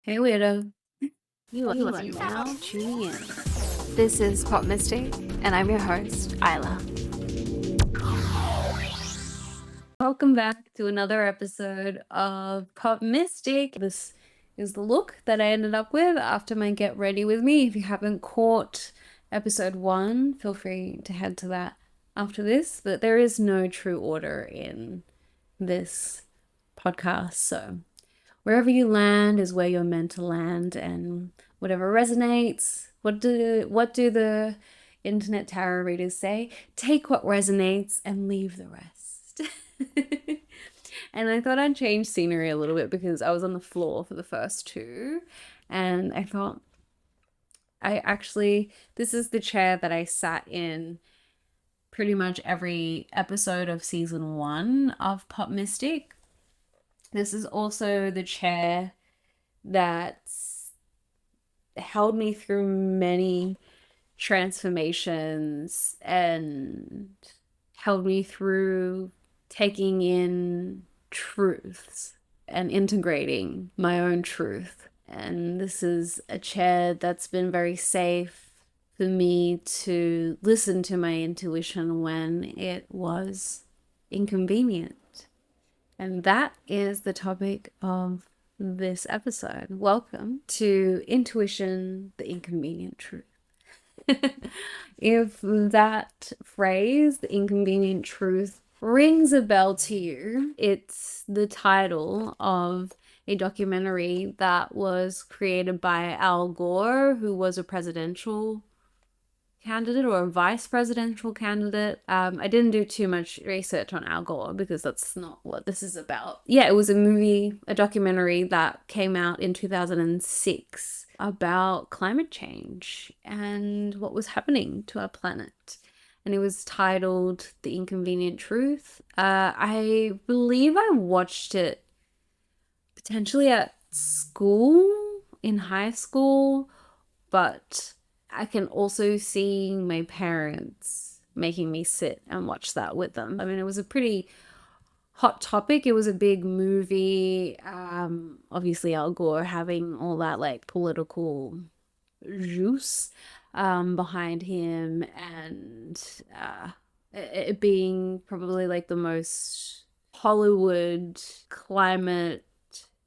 Hey weirdo, you are now tuning in. This is Pop Mystic, and I'm your host, Isla. Welcome back to another episode of Pop Mystic. This is the look that I ended up with after my Get Ready With Me. If you haven't caught episode 1, feel free to head to that after this. But there is no true order in this podcast, so wherever you land is where you're meant to land, and whatever resonates. What do the internet tarot readers say? Take what resonates and leave the rest. And I thought I'd change scenery a little bit because I was on the floor for the first two, and I thought this is the chair that I sat in pretty much every episode of season 1 of Pop Mystic. This is also the chair that's held me through many transformations and held me through taking in truths and integrating my own truth. And this is a chair that's been very safe for me to listen to my intuition when it was inconvenient. And that is the topic of this episode. Welcome to Intuition, the Inconvenient Truth. If that phrase, the inconvenient truth, rings a bell to you, it's the title of a documentary that was created by Al Gore, who was a presidential candidate or a vice presidential candidate. I didn't do too much research on Al Gore because that's not what this is about. Yeah, it was a documentary that came out in 2006 about climate change and what was happening to our planet. And it was titled The Inconvenient Truth. I believe I watched it potentially at school, in high school, but I can also see my parents making me sit and watch that with them. I mean, it was a pretty hot topic. It was a big movie. Obviously Al Gore having all that like political juice behind him, and it being probably like the most Hollywood climate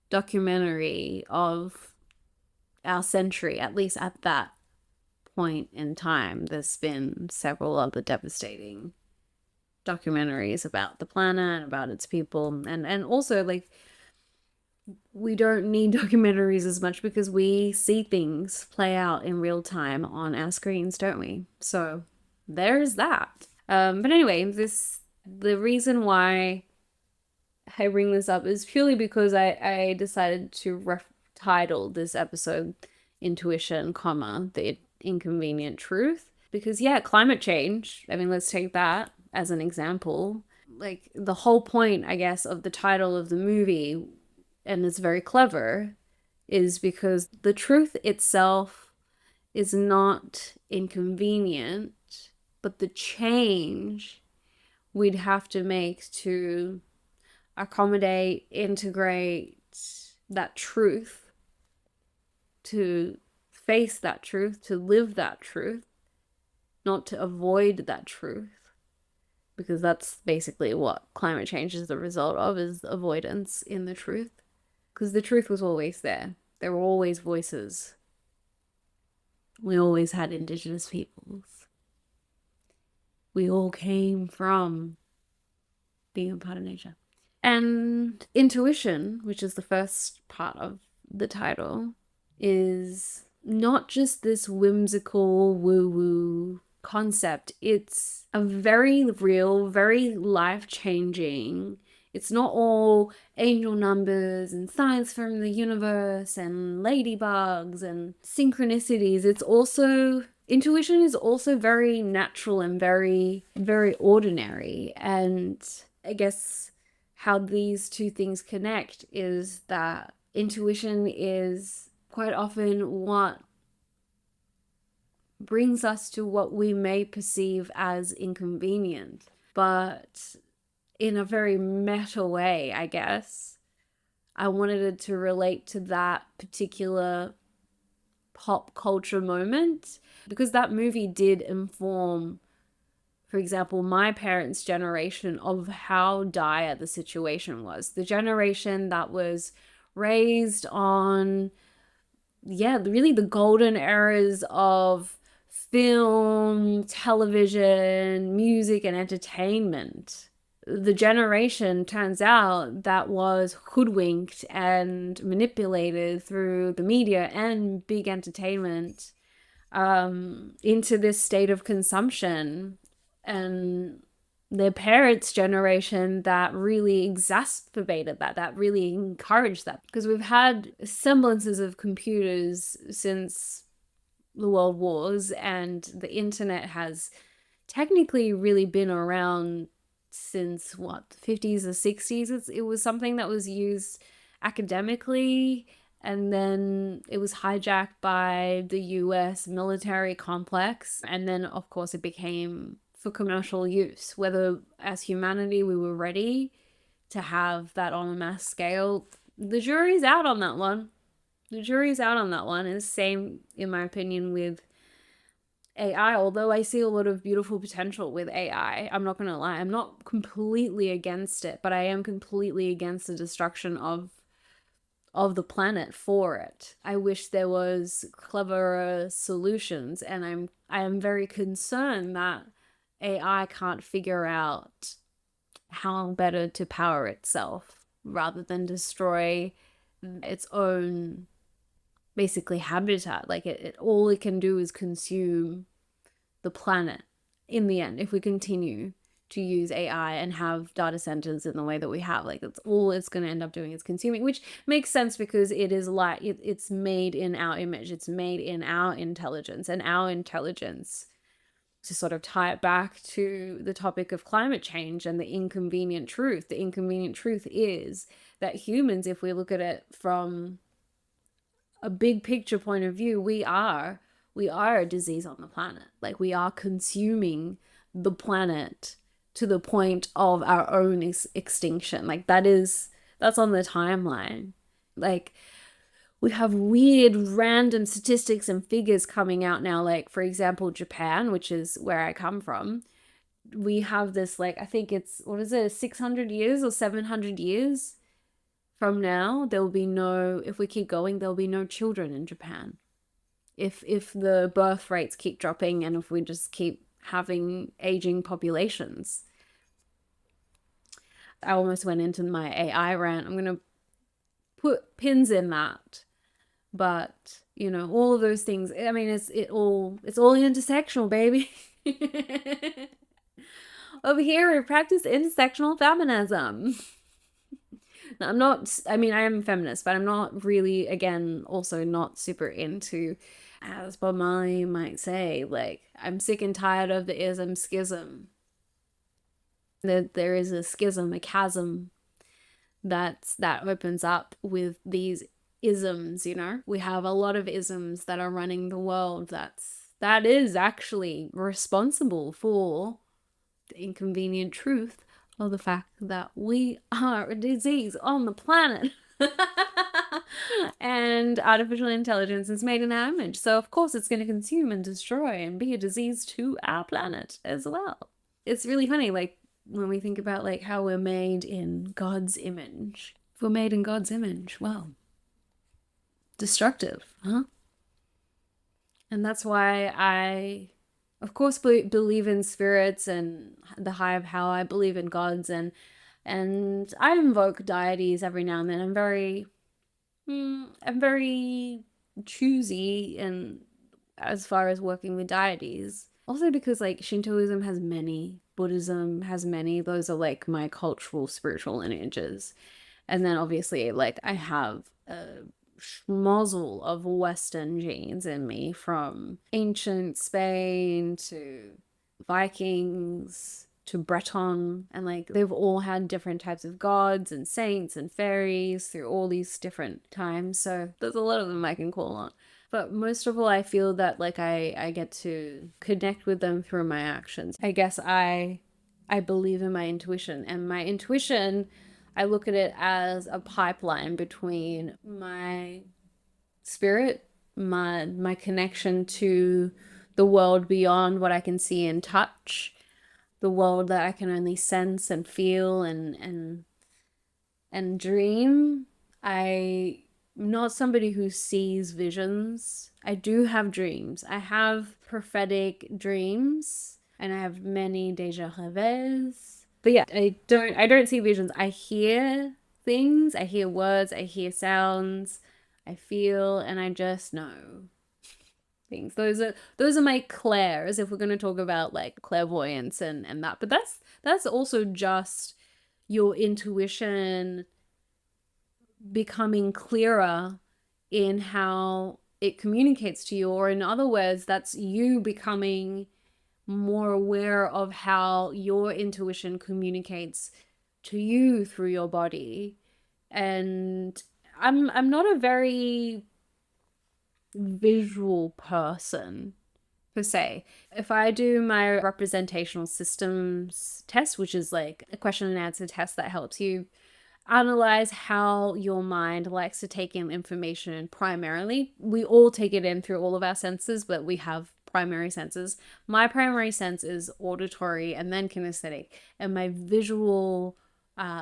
documentary of our century, at least at that point in time. There's been several other devastating documentaries about the planet, about its people, and also like we don't need documentaries as much because we see things play out in real time on our screens, don't we? So there's that. But anyway, the reason why I bring this up is purely because I decided to title this episode Intuition, the Inconvenient Truth. Because yeah, climate change, I mean, let's take that as an example. Like the whole point, I guess, of the title of the movie, and it's very clever, is because the truth itself is not inconvenient, but the change we'd have to make to accommodate, integrate that truth, to face that truth, to live that truth, not to avoid that truth, because that's basically what climate change is the result of, is avoidance in the truth. Because the truth was always there. There were always voices. We always had indigenous peoples. We all came from being a part of nature. And intuition, which is the first part of the title, is not just this whimsical woo-woo concept. It's a very real, very life-changing. It's not all angel numbers and signs from the universe and ladybugs and synchronicities. It's also, intuition is also very natural and very, very ordinary. And I guess how these two things connect is that intuition is quite often what brings us to what we may perceive as inconvenient, but in a very meta way, I guess. I wanted it to relate to that particular pop culture moment, because that movie did inform, for example, my parents' generation of how dire the situation was. The generation that was raised on, yeah, really the golden eras of film, television, music, and entertainment. The generation, turns out, that was hoodwinked and manipulated through the media and big entertainment into this state of consumption. And their parents' generation that really exacerbated that really encouraged that. Because we've had semblances of computers since the world wars, and the internet has technically really been around since what, 50s or 60s. It was something that was used academically, and then it was hijacked by the US military complex, and then of course it became for commercial use. Whether as humanity we were ready to have that on a mass scale, the jury's out on that one. The jury's out on that one. And the same, in my opinion, with AI, although I see a lot of beautiful potential with AI. I'm not going to lie. I'm not completely against it, but I am completely against the destruction of the planet for it. I wish there was cleverer solutions, and I am very concerned that AI can't figure out how better to power itself rather than destroy its own basically habitat. Like it all it can do is consume the planet in the end if we continue to use AI and have data centers in the way that we have. Like that's all it's going to end up doing is consuming, which makes sense because it is like it's made in our image, it's made in our intelligence, and our intelligence, to sort of tie it back to the topic of climate change and the inconvenient truth. The inconvenient truth is that humans, if we look at it from a big picture point of view, we are a disease on the planet. Like we are consuming the planet to the point of our own extinction. Like that's on the timeline. Like we have weird random statistics and figures coming out now. Like for example, Japan, which is where I come from, we have this, like, I think it's, what is it, 600 years or 700 years from now, there will be no, if we keep going, there'll be no children in Japan. If the birth rates keep dropping and if we just keep having aging populations. I almost went into my AI rant. I'm going to put pins in that. But, you know, all of those things, I mean, it's all intersectional, baby. Over here, we practice intersectional feminism. I'm not, I mean, I am a feminist, but I'm not really, again, also not super into, as Bob Marley might say, like, I'm sick and tired of the ism schism. There is a schism, a chasm that opens up with these isms, you know? We have a lot of isms that are running the world that is actually responsible for the inconvenient truth of the fact that we are a disease on the planet. And artificial intelligence is made in our image. So of course it's going to consume and destroy and be a disease to our planet as well. It's really funny, like, when we think about like how we're made in God's image. If we're made in God's image, well, destructive, huh? And that's why I, of course, believe in spirits and the higher power. I believe in gods, and I invoke deities every now and then. I'm very choosy and as far as working with deities. Also because like Shintoism has many, Buddhism has many. Those are like my cultural spiritual lineages. And then obviously like I have a schmozzle of Western genes in me, from ancient Spain to Vikings to Breton, and like they've all had different types of gods and saints and fairies through all these different times. So there's a lot of them I can call on. But most of all, I feel that like I get to connect with them through my actions. I guess I believe in my intuition, and my intuition I look at it as a pipeline between my spirit, my connection to the world beyond what I can see and touch, the world that I can only sense and feel and dream. I'm not somebody who sees visions. I do have dreams. I have prophetic dreams and I have many deja rêves. But yeah, I don't see visions. I hear things, I hear words, I hear sounds, I feel, and I just know things. Those are my clairs if we're going to talk about like clairvoyance and that. But that's also just your intuition becoming clearer in how it communicates to you, or in other words, that's you becoming more aware of how your intuition communicates to you through your body. And I'm not a very visual person per se. If I do my representational systems test, which is like a question and answer test that helps you analyze how your mind likes to take in information primarily. We all take it in through all of our senses, but we have primary senses. My primary sense is auditory and then kinesthetic, and my visual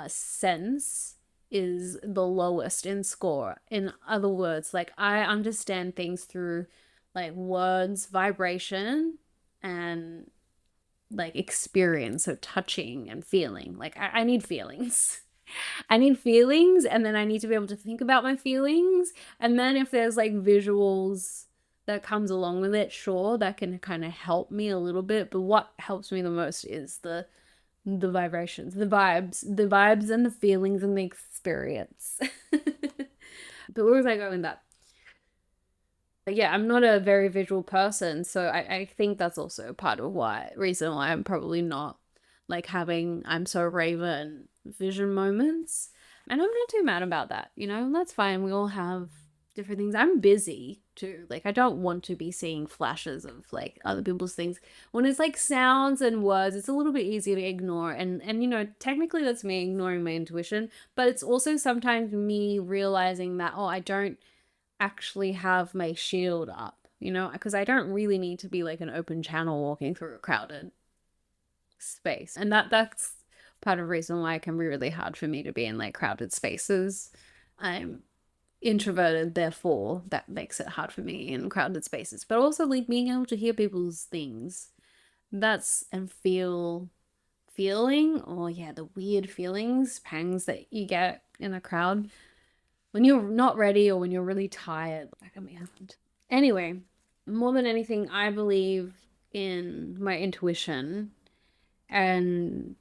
sense is the lowest in score. In other words, like I understand things through like words, vibration, and like experience, so touching and feeling. Like I need feelings. I need feelings, and then I need to be able to think about my feelings. And then if there's like visuals that comes along with it, sure, that can kind of help me a little bit. But what helps me the most is the vibrations, the vibes and the feelings and the experience. But where was I going with that? But yeah, I'm not a very visual person, so I think that's also part of reason why I'm probably not like having I'm so Raven vision moments. And I'm not too mad about that, you know, that's fine. We all have different things. I'm busy too. Like I don't want to be seeing flashes of like other people's things. When it's like sounds and words, it's a little bit easier to ignore. And you know, technically that's me ignoring my intuition, but it's also sometimes me realizing that, oh, I don't actually have my shield up, you know, because I don't really need to be like an open channel walking through a crowded space. And that's part of the reason why it can be really hard for me to be in like crowded spaces. I'm introverted, therefore that makes it hard for me in crowded spaces. But also like being able to hear people's things, that's and feeling, or yeah, the weird feelings, pangs that you get in a crowd when you're not ready or when you're really tired. Like I'm out. Anyway, more than anything, I believe in my intuition. And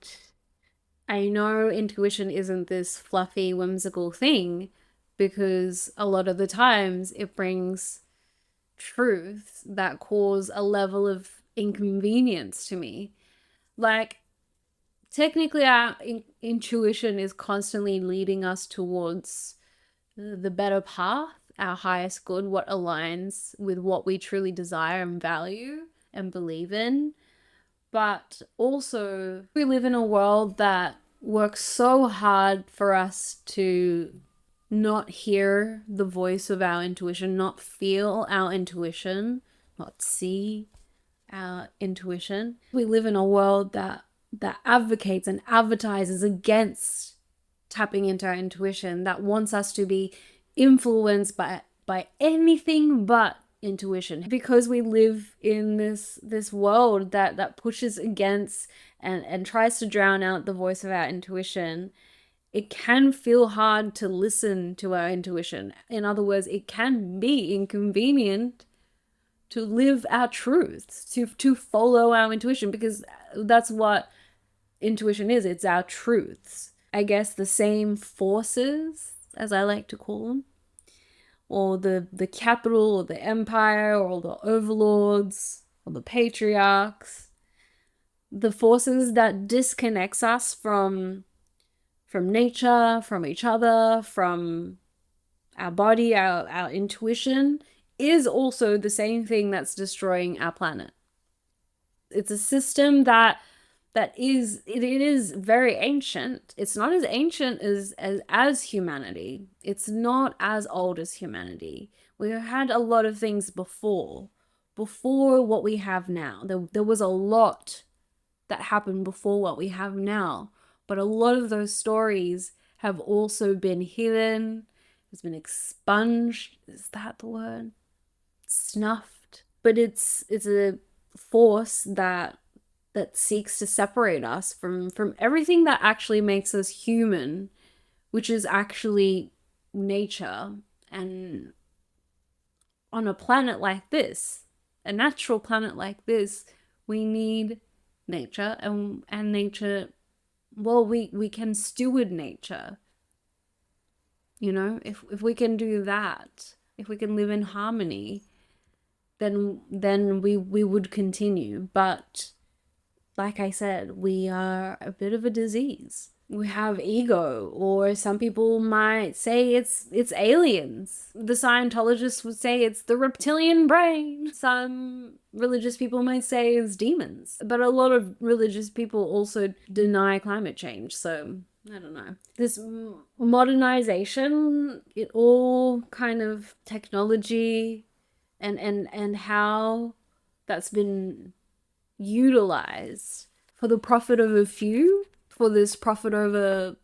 I know intuition isn't this fluffy, whimsical thing, because a lot of the times it brings truths that cause a level of inconvenience to me. Like, technically, our intuition is constantly leading us towards the better path, our highest good, what aligns with what we truly desire and value and believe in. But also, we live in a world that works so hard for us to not hear the voice of our intuition, not feel our intuition, not see our intuition. We live in a world that advocates and advertises against tapping into our intuition, that wants us to be influenced by anything but intuition, because we live in this world that pushes against and tries to drown out the voice of our intuition. It can feel hard to listen to our intuition. In other words, it can be inconvenient to live our truths, to follow our intuition, because that's what intuition is. It's our truths. I guess the same forces, as I like to call them, or the capital or the empire or the overlords or the patriarchs, the forces that disconnects us from nature, from each other, from our body, our intuition, is also the same thing that's destroying our planet. It's a system that it is very ancient. It's not as ancient as humanity. It's not as old as humanity. We had a lot of things before what we have now. There was a lot that happened before what we have now, but a lot of those stories have also been hidden, has been expunged. Is that the word? Snuffed. But it's a force that seeks to separate us from everything that actually makes us human, which is actually nature. And on a planet like this, a natural planet like this, we need nature, and nature, well, we can steward nature. You know, if we can do that, if we can live in harmony, then we would continue. But like I said, we are a bit of a disease. We have ego, or some people might say it's aliens. The Scientologists would say it's the reptilian brain. Some religious people might say it's demons. But a lot of religious people also deny climate change, so I don't know. This modernization, it all kind of technology and how that's been utilized for the profit of a few, for this profit over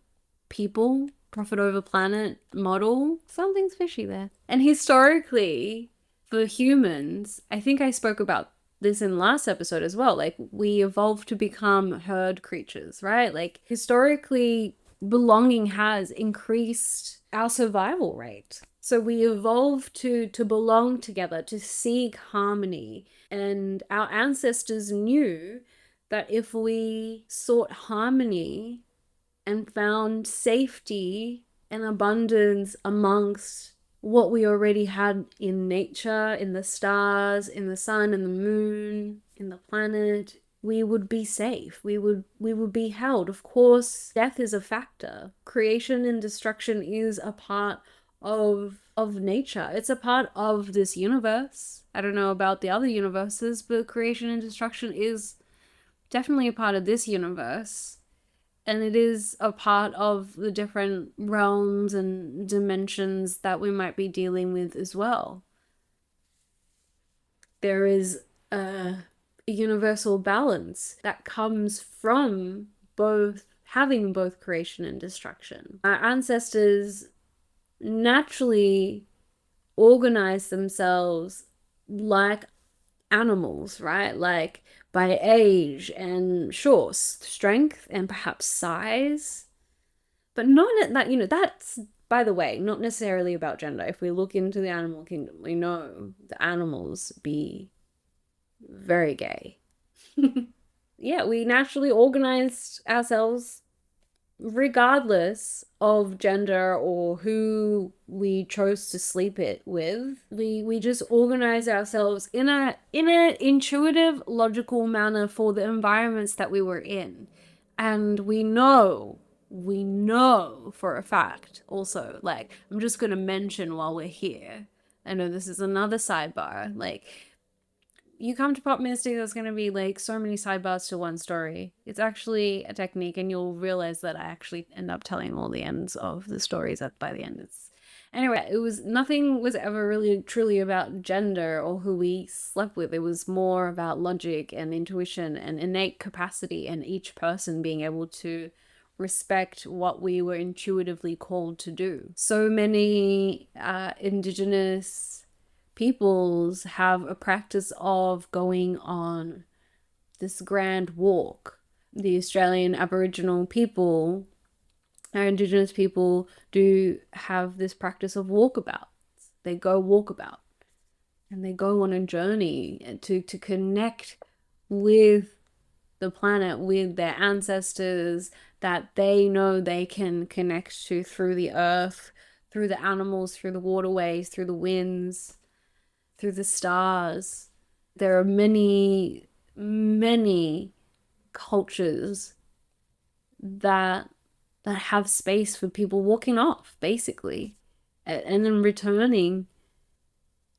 people, profit over planet model. Something's fishy there. And historically, for humans, I think I spoke about this in last episode as well, like we evolved to become herd creatures, right? Like historically, belonging has increased our survival rate. So we evolved to belong together, to seek harmony. And our ancestors knew that if we sought harmony and found safety and abundance amongst what we already had in nature, in the stars, in the sun and the moon, in the planet, we would be safe. We would be held. Of course, death is a factor. Creation and destruction is a part of nature. It's a part of this universe. I don't know about the other universes, but creation and destruction is definitely a part of this universe. And it is a part of the different realms and dimensions that we might be dealing with as well. There is a universal balance that comes from having both creation and destruction. Our ancestors naturally organize themselves like animals, right? Like by age and sure, strength and perhaps size, but not that, you know, that's, by the way, not necessarily about gender. If we look into the animal kingdom, we know the animals be very gay. Yeah, we naturally organized ourselves regardless of gender or who we chose to sleep it with. We just organize ourselves in a intuitive, logical manner for the environments that we were in. And we know for a fact also, like, I'm just gonna mention while we're here, I know this is another sidebar, like, you come to Pop Mystic, there's going to be like so many sidebars to one story. It's actually a technique, and you'll realize that I actually end up telling all the ends of the stories by the end. Anyway, nothing was ever really truly about gender or who we slept with. It was more about logic and intuition and innate capacity, and each person being able to respect what we were intuitively called to do. So many indigenous peoples have a practice of going on this grand walk. The Australian Aboriginal people, our Indigenous people, do have this practice of walkabouts. They go walkabout and they go on a journey to connect with the planet, with their ancestors that they know they can connect to through the earth, through the animals, through the waterways, through the winds, through the stars. There are many, many cultures that have space for people walking off, basically, and then returning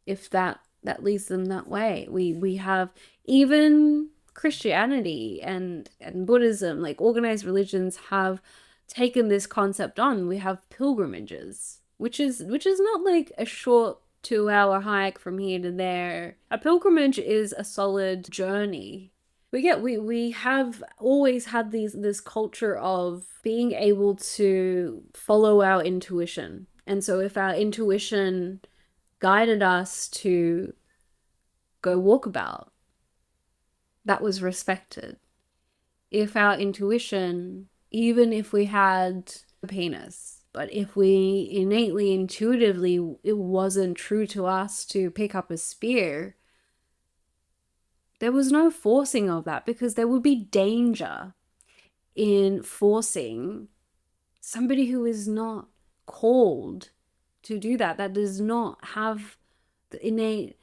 if that leads them that way. We have even Christianity and Buddhism, like organized religions, have taken this concept on. We have pilgrimages, which is not like a short 2 hour hike from here to there. A pilgrimage is a solid journey. We have always had this culture of being able to follow our intuition. And so if our intuition guided us to go walkabout, that was respected. If our intuition, even if we had a penis, but if we innately, intuitively, it wasn't true to us to pick up a spear, there was no forcing of that, because there would be danger in forcing somebody who is not called to do that, that does not have the innate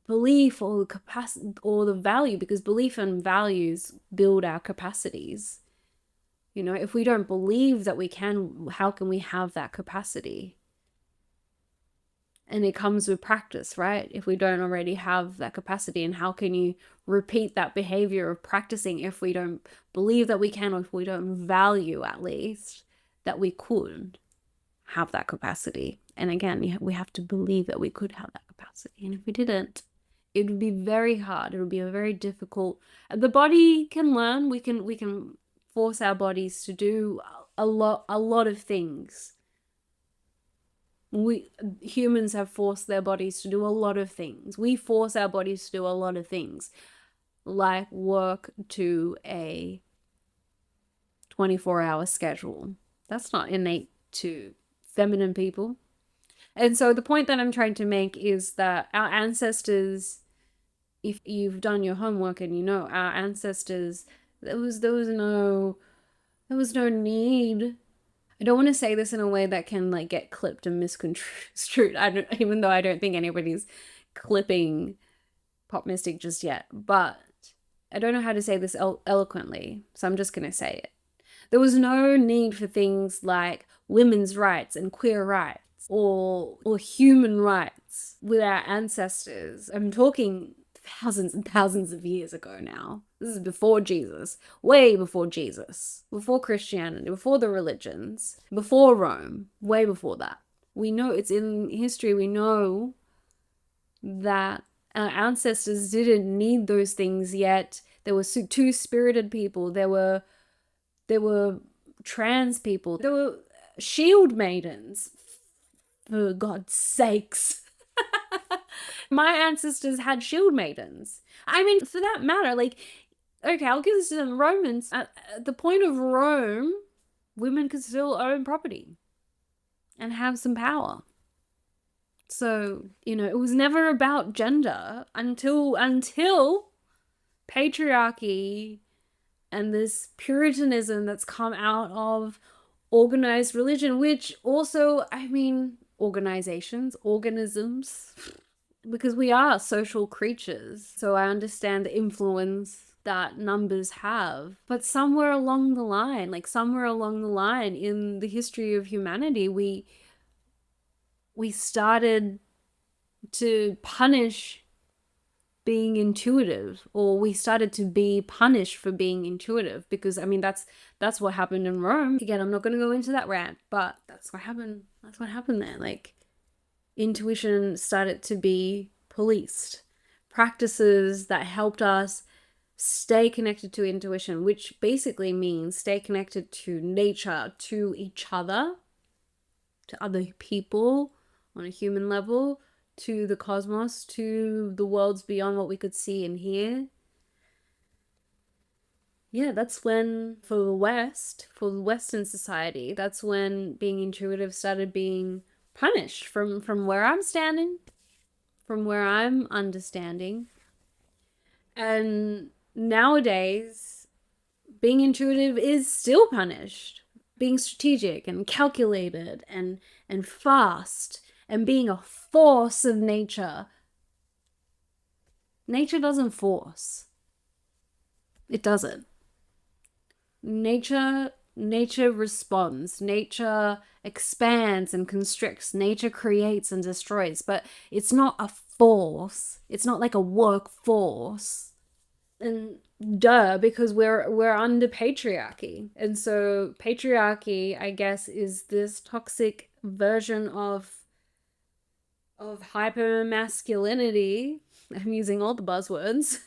belief or the capacity or the value, because belief and values build our capacities. You know, if we don't believe that we can, how can we have that capacity? And it comes with practice, right? If we don't already have that capacity, and how can you repeat that behavior of practicing if we don't believe that we can, or if we don't value, at least, that we could have that capacity? And again, we have to believe that we could have that capacity. And if we didn't, it would be very hard. It would be a very difficult. The body can learn. We can force our bodies to do a lot of things. We humans have forced their bodies to do a lot of things. We force our bodies to do a lot of things, like work to a 24-hour schedule. That's not innate to feminine people. And so the point that I'm trying to make is that our ancestors, if you've done your homework and you know, our ancestors, there was no need. I don't want to say this in a way that can like get clipped and misconstrued. Even though I don't think anybody's clipping Pop Mystic just yet, but I don't know how to say this eloquently, so I'm just gonna say it. There was no need for things like women's rights and queer rights or human rights with our ancestors. I'm talking thousands and thousands of years ago now. This is before Jesus, way before Jesus, before Christianity, before the religions, before Rome, way before that. We know, it's in history, we know that our ancestors didn't need those things yet. There were two-spirited people. There were trans people. There were shield maidens, for God's sakes. My ancestors had shield maidens. I mean, for that matter, like, okay, I'll give this to the Romans. At the point of Rome, women could still own property and have some power. So, you know, it was never about gender until patriarchy and this puritanism that's come out of organized religion, which also, I mean, organisms, because we are social creatures. So I understand the influence that numbers have. But somewhere along the line in the history of humanity, we started to punish being intuitive, or we started to be punished for being intuitive, because I mean that's what happened in Rome. Again, I'm not going to go into that rant, but that's what happened there. Like, intuition started to be policed. Practices that helped us stay connected to intuition, which basically means stay connected to nature, to each other, to other people on a human level, to the cosmos, to the worlds beyond what we could see and hear. Yeah, that's when, for the Western society, that's when being intuitive started being punished, from where I'm standing, from where I'm understanding. And nowadays, being intuitive is still punished. Being strategic and calculated and fast and being a force of nature. Nature doesn't force. It doesn't. Nature responds. Nature expands and constricts. Nature creates and destroys. But it's not a force. It's not like a workforce. And duh, because we're under patriarchy. And so patriarchy, I guess, is this toxic version of hyper masculinity. I'm using all the buzzwords.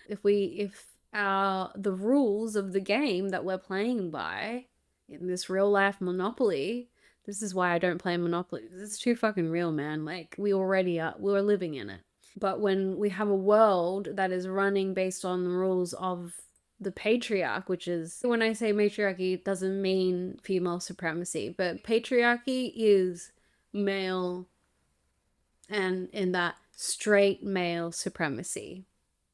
If our the rules of the game that we're playing by in this real life Monopoly, this is why I don't play Monopoly. It's too fucking real, man. Like we already are, we're living in it. But when we have a world that is running based on the rules of the patriarch, which is, when I say matriarchy, it doesn't mean female supremacy, but patriarchy is male, and in that straight male supremacy.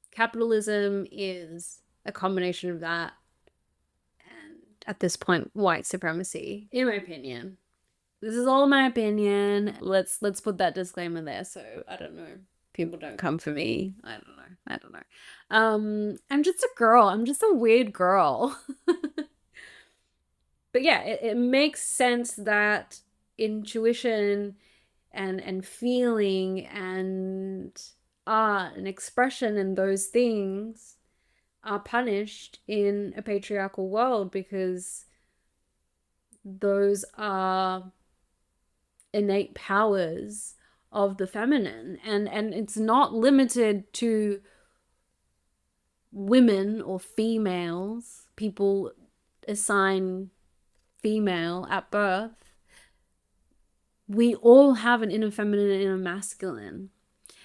Capitalism is a combination of that and, at this point, white supremacy, in my opinion. This is all my opinion. Let's put that disclaimer there, so I don't know, people don't come for me. I don't know. I'm just a girl. I'm just a weird girl. But yeah, it makes sense that intuition and feeling and art and expression and those things are punished in a patriarchal world, because those are innate powers of the feminine, and it's not limited to women or females. People assign female at birth. We all have an inner feminine and inner masculine.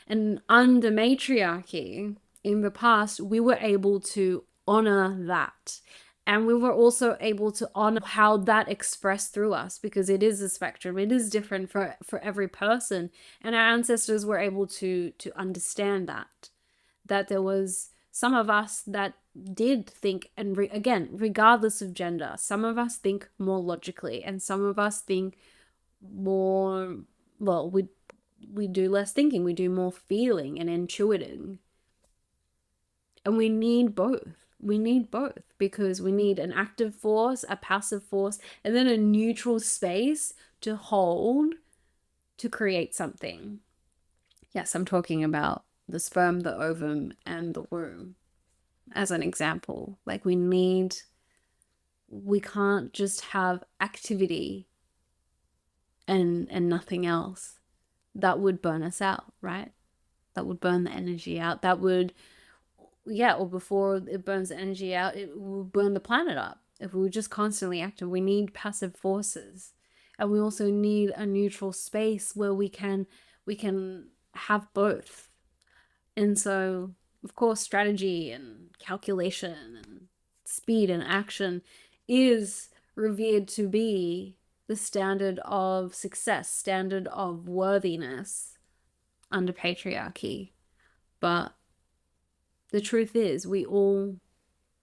And under matriarchy in the past, we were able to honor that. And we were also able to honor how that expressed through us, because it is a spectrum. It is different for every person. And our ancestors were able to understand that there was some of us that did think, and again, regardless of gender, some of us think more logically, and some of us think more, well, we do less thinking, we do more feeling and intuiting. And we need both. We need both, because we need an active force, a passive force, and then a neutral space to hold to create something. Yes, I'm talking about the sperm, the ovum, and the womb as an example. Like we can't just have activity and nothing else. That would burn us out, right? That would burn the energy out. That would, yeah, or before it burns the energy out, it will burn the planet up. If we were just constantly active, we need passive forces. And we also need a neutral space where we can have both. And so, of course, strategy and calculation and speed and action is revered to be the standard of success, standard of worthiness under patriarchy. But the truth is, we all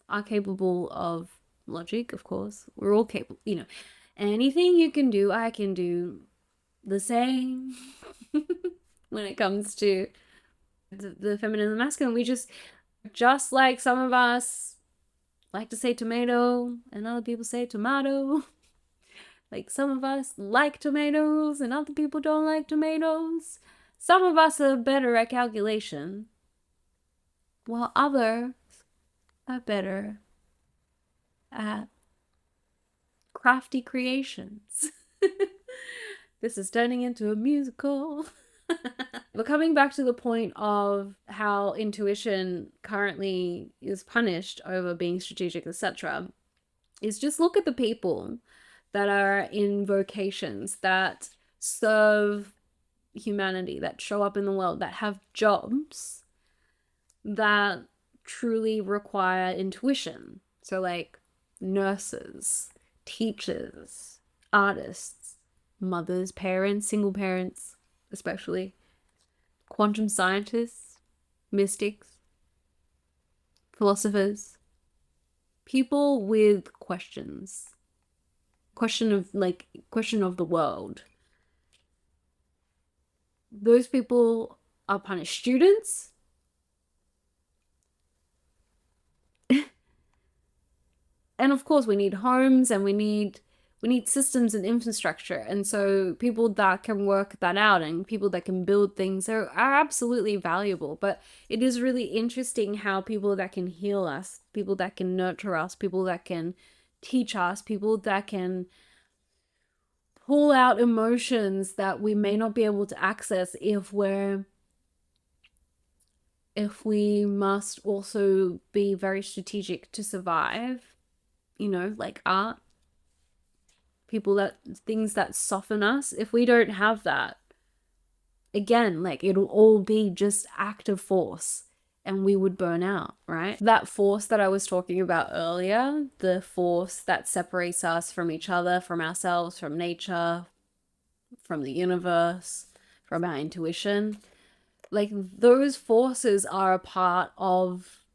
are capable of logic, of course. We're all capable, anything you can do, I can do the same. When it comes to the feminine and the masculine, we just like some of us like to say tomato and other people say tomato. Like some of us like tomatoes and other people don't like tomatoes. Some of us are better at calculation, while others are better at crafty creations. This is turning into a musical. But coming back to the point of how intuition currently is punished over being strategic, etc., is just look at the people that are in vocations that serve humanity, that show up in the world, that have jobs that truly require intuition. So like nurses, teachers, artists, mothers, parents, single parents, especially quantum scientists, mystics, philosophers, people with questions, question of the world. Those people are punished. Students, and of course we need homes, and we need We need systems and infrastructure. And so people that can work that out and people that can build things are absolutely valuable. But it is really interesting how people that can heal us, people that can nurture us, people that can teach us, people that can pull out emotions that we may not be able to access if we must also be very strategic to survive, like art, things that soften us. If we don't have that, again, like it'll all be just active force and we would burn out, right? That force that I was talking about earlier, the force that separates us from each other, from ourselves, from nature, from the universe, from our intuition, like those forces are a part of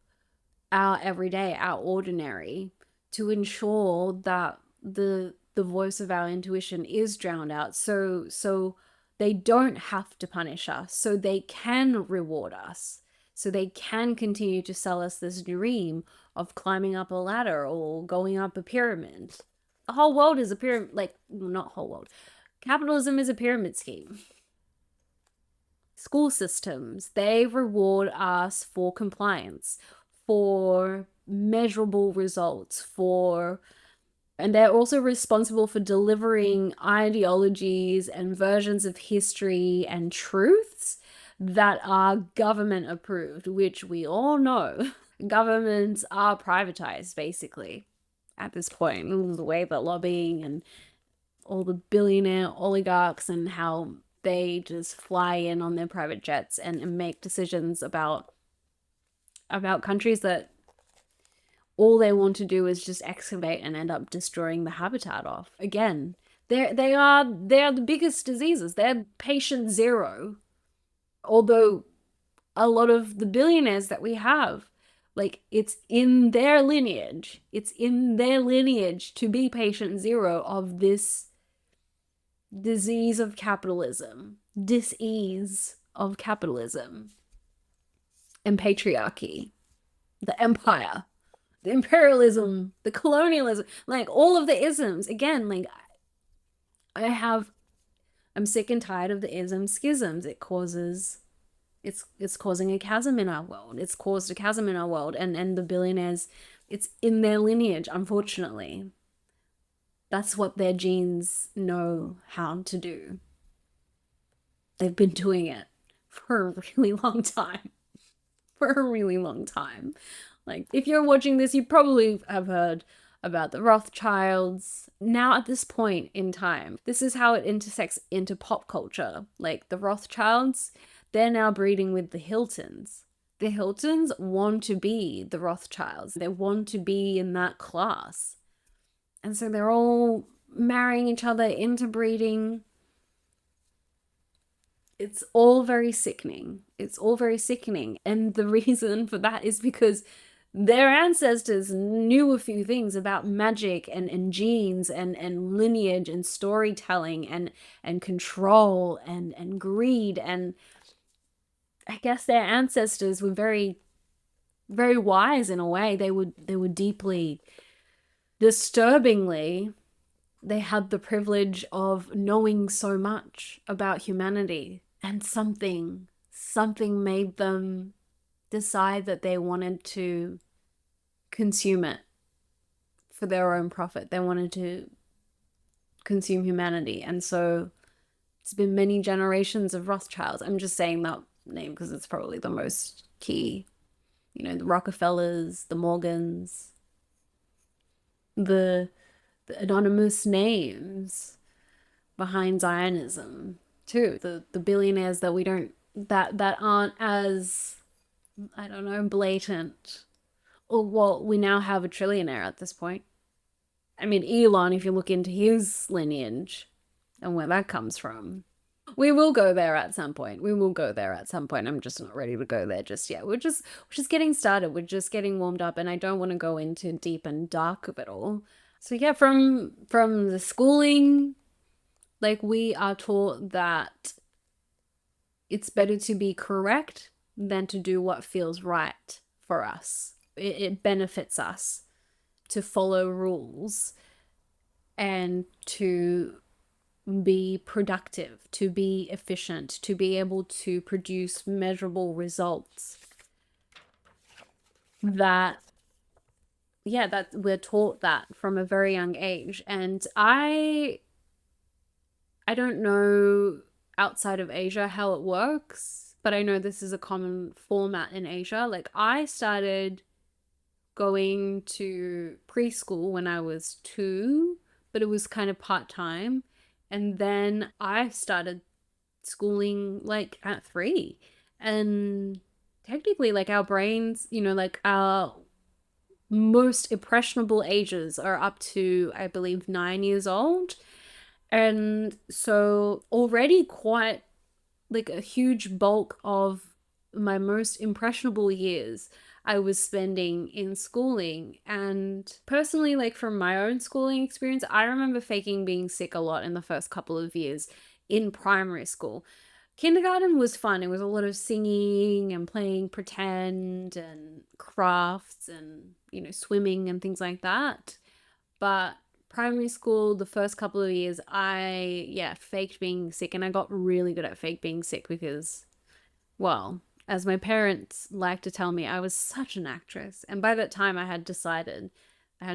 our everyday, our ordinary, to ensure that the voice of our intuition is drowned out, so they don't have to punish us, so they can reward us, so they can continue to sell us this dream of climbing up a ladder or going up a pyramid. The whole world is a pyramid, like, not whole world. Capitalism is a pyramid scheme. School systems, they reward us for compliance, for measurable results, and they're also responsible for delivering ideologies and versions of history and truths that are government approved, which we all know governments are privatized basically at this point. The way that lobbying and all the billionaire oligarchs and how they just fly in on their private jets and make decisions about countries that all they want to do is just excavate and end up destroying the habitat of. Again, they are the biggest diseases. They're patient zero. Although a lot of the billionaires that we have, like, it's in their lineage. It's in their lineage to be patient zero of this disease of capitalism, dis-ease of capitalism and patriarchy, the empire, the imperialism, the colonialism, like all of the isms. Again, like I'm sick and tired of the ism schisms. It's causing a chasm in our world. It's caused a chasm in our world, and the billionaires, it's in their lineage, unfortunately. That's what their genes know how to do. They've been doing it for a really long time. For a really long time. Like, if you're watching this, you probably have heard about the Rothschilds. Now, at this point in time, this is how it intersects into pop culture. Like, the Rothschilds, they're now breeding with the Hiltons. The Hiltons want to be the Rothschilds. They want to be in that class. And so they're all marrying each other, interbreeding. It's all very sickening. It's all very sickening. And the reason for that is because their ancestors knew a few things about magic and genes and lineage and storytelling and control and greed. And I guess their ancestors were very, very wise in a way. They were deeply, disturbingly, they had the privilege of knowing so much about humanity, and something made them decide that they wanted to consume it for their own profit. They wanted to consume humanity. And so it's been many generations of Rothschilds. I'm just saying that name because it's probably the most key. The Rockefellers, the Morgans, the anonymous names behind Zionism too. The billionaires that we don't, that aren't as, I don't know, blatant. Or, well, we now have a trillionaire at this point. I mean, Elon, if you look into his lineage and where that comes from. We will go there at some point. I'm just not ready to go there just yet. We're just getting started. We're just getting warmed up, and I don't want to go into deep and dark of it all. So yeah, from the schooling, like, we are taught that it's better to be correct than to do what feels right for us. It benefits us to follow rules and to be productive, to be efficient, to be able to produce measurable results. That we're taught that from a very young age. And I don't know outside of Asia how it works, but I know this is a common format in Asia. Like, I started going to preschool when I was 2, but it was kind of part-time. And then I started schooling like at 3. And technically, like, our brains, like, our most impressionable ages are up to, I believe, 9 years old. And so already quite like a huge bulk of my most impressionable years I was spending in schooling. And personally, like, from my own schooling experience, I remember faking being sick a lot in the first couple of years in primary school. Kindergarten was fun. It was a lot of singing and playing pretend and crafts and, swimming and things like that. But primary school, the first couple of years, I faked being sick, and I got really good at fake being sick because, well, as my parents like to tell me, I was such an actress. And by that time, I had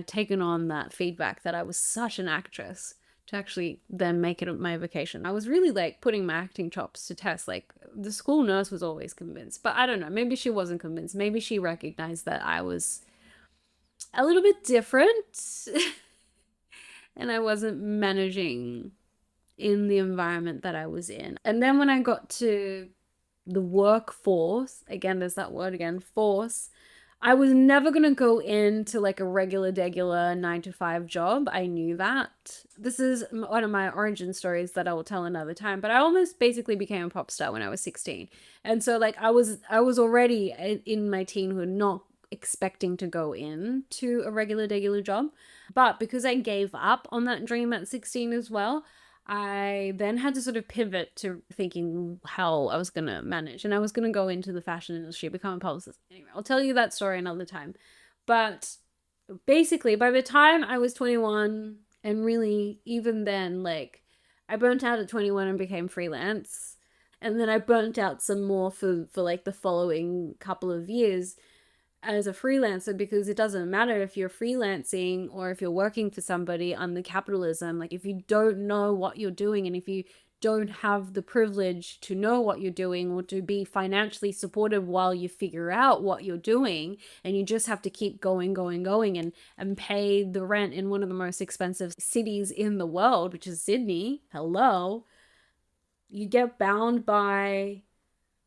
taken on that feedback that I was such an actress to actually then make it my vocation. I was really like putting my acting chops to test. Like, the school nurse was always convinced, but I don't know, maybe she wasn't convinced. Maybe she recognized that I was a little bit different and I wasn't managing in the environment that I was in. And then when I got to the workforce, again, there's that word again, force, I was never going to go into like a regular 9-to-5 job. I knew that. This is one of my origin stories that I will tell another time, but I almost basically became a pop star when I was 16. And so like I was already in my teenhood not expecting to go into a regular job. But because I gave up on that dream at 16 as well, I then had to sort of pivot to thinking how I was going to manage. And I was going to go into the fashion industry, become a publicist. Anyway, I'll tell you that story another time. But basically, by the time I was 21, and really even then, like, I burnt out at 21 and became freelance. And then I burnt out some more for like the following couple of years as a freelancer, because it doesn't matter if you're freelancing or if you're working for somebody under capitalism. Like, if you don't know what you're doing, and if you don't have the privilege to know what you're doing or to be financially supported while you figure out what you're doing, and you just have to keep going and pay the rent in one of the most expensive cities in the world, which is Sydney, hello, you get bound by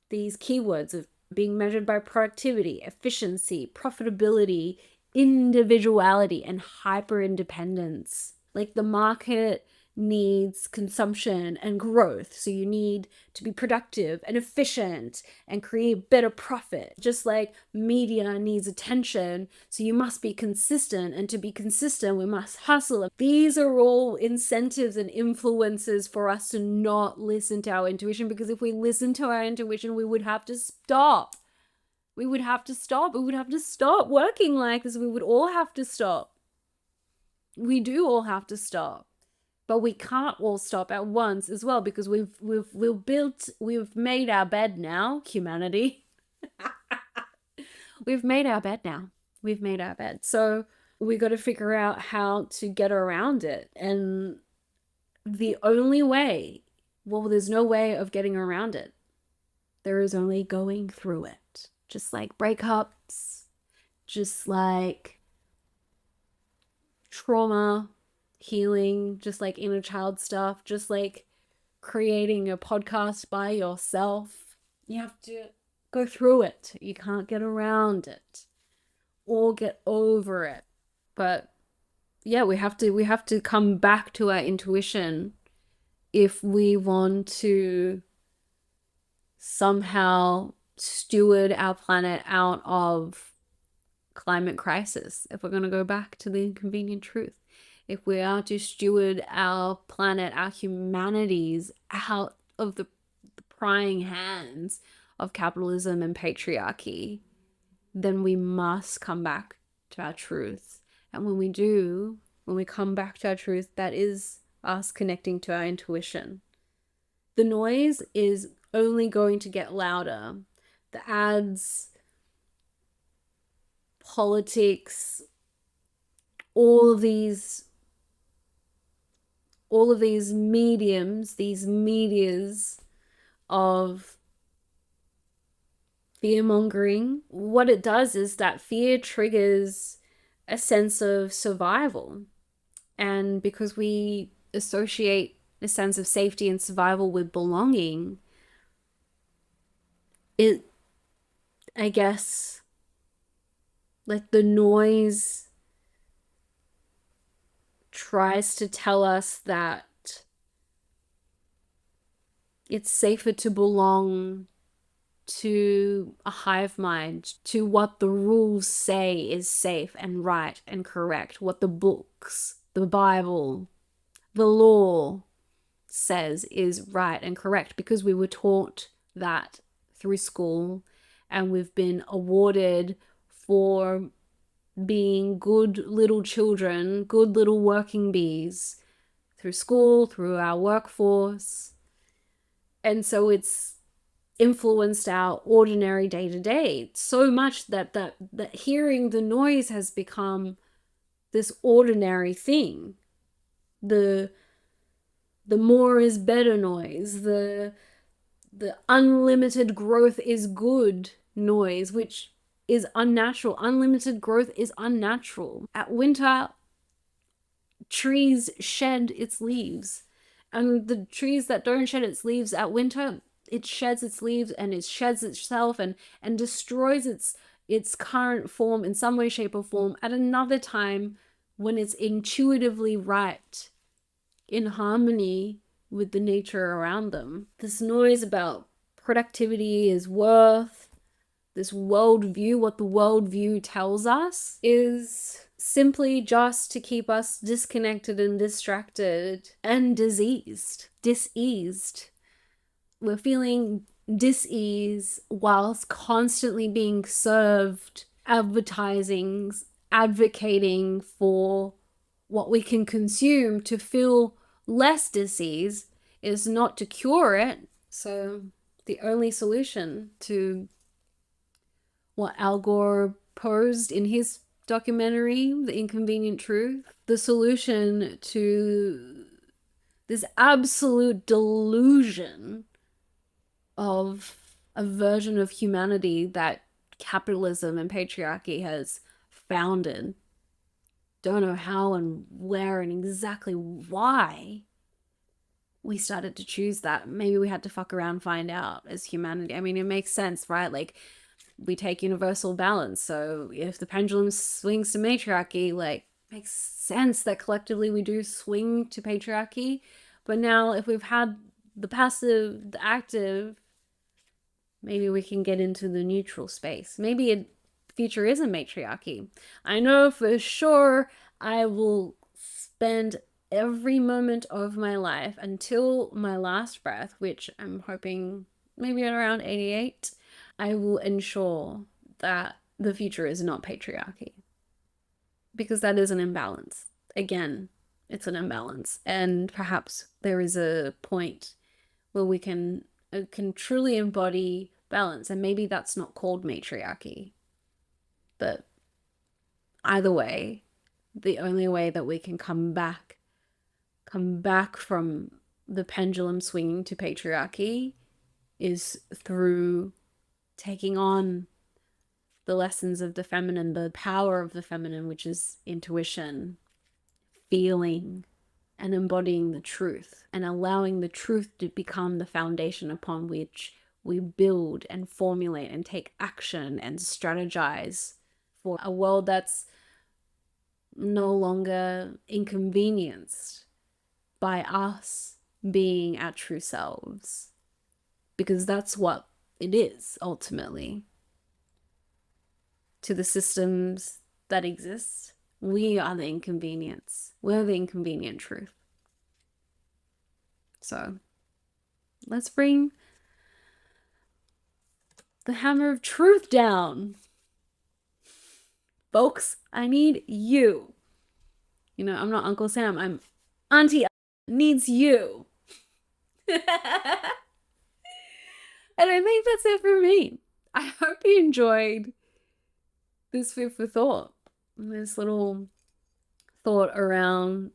these keywords of being measured by productivity, efficiency, profitability, individuality, and hyper independence. Like, the market needs consumption and growth, so you need to be productive and efficient and create better profit. Just like media needs attention, so you must be consistent, and to be consistent we must hustle. These are all incentives and influences for us to not listen to our intuition, because if we listen to our intuition, we would have to stop. We would have to stop working like this. We would all have to stop. We do all have to stop. But we can't all stop at once as well, because we've made our bed now, humanity. We've made our bed now. We've made our bed. So we got to figure out how to get around it. And the only way, well, there's no way of getting around it. There is only going through it. Just like breakups, just like trauma healing, just like inner child stuff, just like creating a podcast by yourself. You have to go through it. You can't get around it or get over it. But yeah, we have to come back to our intuition if we want to somehow steward our planet out of climate crisis. If we're going to go back to the inconvenient truth, if we are to steward our planet, our humanities out of the prying hands of capitalism and patriarchy, then we must come back to our truth. And when we do, when we come back to our truth, that is us connecting to our intuition. The noise is only going to get louder. The ads, politics, all of these mediums, these medias of fear mongering, what it does is that fear triggers a sense of survival. And because we associate a sense of safety and survival with belonging, it, I guess, like the noise tries to tell us that it's safer to belong to a hive mind, to what the rules say is safe and right and correct, what the books, the Bible, the law says is right and correct, because we were taught that through school, and we've been awarded for being good little children, good little working bees through school, through our workforce. And so it's influenced our ordinary day-to-day so much that hearing the noise has become this ordinary thing. The more is better noise, the unlimited growth is good noise, which is unnatural. Unlimited growth is unnatural. At winter, trees shed its leaves, and the trees that don't shed its leaves at winter, it sheds its leaves and it sheds itself and destroys its current form in some way, shape, or form at another time when it's intuitively right, in harmony with the nature around them. This noise about productivity is worth, this worldview, what the worldview tells us, is simply just to keep us disconnected and distracted and diseased. We're feeling dis-ease whilst constantly being served advertisings advocating for what we can consume to feel less dis-ease, is not to cure it. So the only solution to what Al Gore posed in his documentary, The Inconvenient Truth, the solution to this absolute delusion of a version of humanity that capitalism and patriarchy has founded. Don't know how and where and exactly why we started to choose that. Maybe we had to fuck around and find out as humanity. I mean, it makes sense, right? Like, we take universal balance. So if the pendulum swings to matriarchy, like, makes sense that collectively we do swing to patriarchy. But now if we've had the passive, the active, maybe we can get into the neutral space. Maybe a future is a matriarchy. I know for sure I will spend every moment of my life until my last breath, which I'm hoping maybe at around 88, I will ensure that the future is not patriarchy. Because that is an imbalance. Again, it's an imbalance. And perhaps there is a point where we can truly embody balance. And maybe that's not called matriarchy. But either way, the only way that we can come back from the pendulum swinging to patriarchy is through taking on the lessons of the feminine, the power of the feminine, which is intuition, feeling, and embodying the truth, and allowing the truth to become the foundation upon which we build and formulate and take action and strategize for a world that's no longer inconvenienced by us being our true selves. Because that's what it is, ultimately. To the systems that exist, we are the inconvenience. We're the inconvenient truth. So let's bring the hammer of truth down. Folks, I need you. You know, I'm not Uncle Sam. I'm Auntie needs you. And I think that's it for me. I hope you enjoyed this food for thought. This little thought around